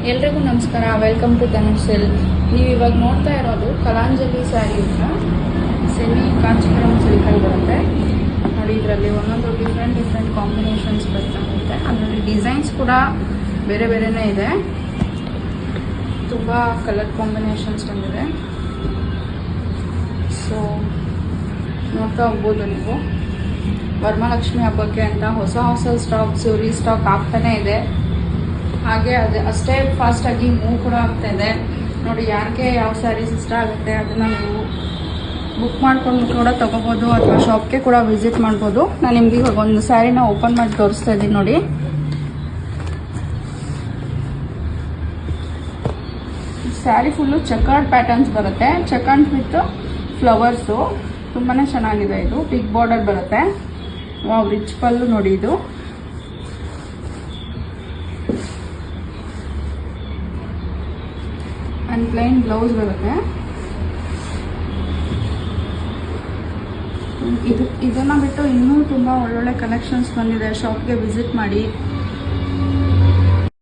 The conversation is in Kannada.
ಎಲ್ರಿಗೂ ನಮಸ್ಕಾರ. Welcome to Dhanush silk. ನೀವು ಇವಾಗ ನೋಡ್ತಾ ಇರೋದು ಕಲಾಂಜಲಿ ಸ್ಯಾರಿ ಅಂತ ಸೆಮಿ ಕಾಂಚೀಪುರಂ ಸಿಲ್ಕಲ್ಲಿ ಬರುತ್ತೆ ನೋಡಿ. ಇದರಲ್ಲಿ ಒಂದೊಂದು ಡಿಫ್ರೆಂಟ್ ಕಾಂಬಿನೇಷನ್ಸ್ ಬರ್ತಾ ಇರುತ್ತೆ. ಅದರಲ್ಲಿ ಡಿಸೈನ್ಸ್ ಕೂಡ ಬೇರೆ ಬೇರೆನೇ ಇದೆ. ತುಂಬ ಕಲರ್ ಕಾಂಬಿನೇಷನ್ಸ್ ಬಂದಿದೆ. ಸೊ ನೋಡ್ತಾ ಹೋಗ್ಬೋದು ನೀವು. ವರಮಹಾಲಕ್ಷ್ಮಿ ಹಬ್ಬಕ್ಕೆ ಅಂತ ಹೊಸ ಸ್ಟಾಕ್ಸ್ ರೀಸ್ಟಾಕ್ ಆಗ್ತಾನೆ ಇದೆ. ಹಾಗೆ ಅಷ್ಟೇ ಫಾಸ್ಟಾಗಿ ಮೂವ್ ಕೂಡ ಆಗ್ತಾ ಇದೆ ನೋಡಿ. ಯಾರಿಗೆ ಯಾವ ಸ್ಯಾರೀಸ್ ಇಷ್ಟ ಆಗುತ್ತೆ ಅದನ್ನು ನೀವು ಬುಕ್ ಮಾಡ್ಕೊಂಡು ಕೂಡ ತೊಗೋಬೋದು ಅಥವಾ ಶಾಪ್ಗೆ ಕೂಡ ವಿಸಿಟ್ ಮಾಡ್ಬೋದು. ನಾನು ನಿಮ್ಗೆ ಇವಾಗ ಒಂದು ಸ್ಯಾರಿನ ಓಪನ್ ಮಾಡಿ ತೋರಿಸ್ತಾ ಇದ್ದೀನಿ ನೋಡಿ. ಸ್ಯಾರಿ ಫುಲ್ಲು ಚೆಕರ್ಡ್ ಪ್ಯಾಟರ್ನ್ಸ್ ಬರುತ್ತೆ. ಚೆಕರ್ಡ್ ವಿತ್ ಫ್ಲವರ್ಸು ತುಂಬಾ ಚೆನ್ನಾಗಿದೆ. ಇದು ಬಿಗ್ ಬಾರ್ಡರ್ ಬರುತ್ತೆ. ರಿಚ್ ಪಲ್ಲು ನೋಡಿ. ಇದು ಆ್ಯಂಡ್ ಪ್ಲೈನ್ ಬ್ಲೌಸ್ ಬರುತ್ತೆ. ಇದನ್ನು ಬಿಟ್ಟು ಇನ್ನೂ ತುಂಬ ಒಳ್ಳೊಳ್ಳೆ ಕಲೆಕ್ಷನ್ಸ್ ಬಂದಿದೆ. ಶಾಪ್ಗೆ ವಿಸಿಟ್ ಮಾಡಿ.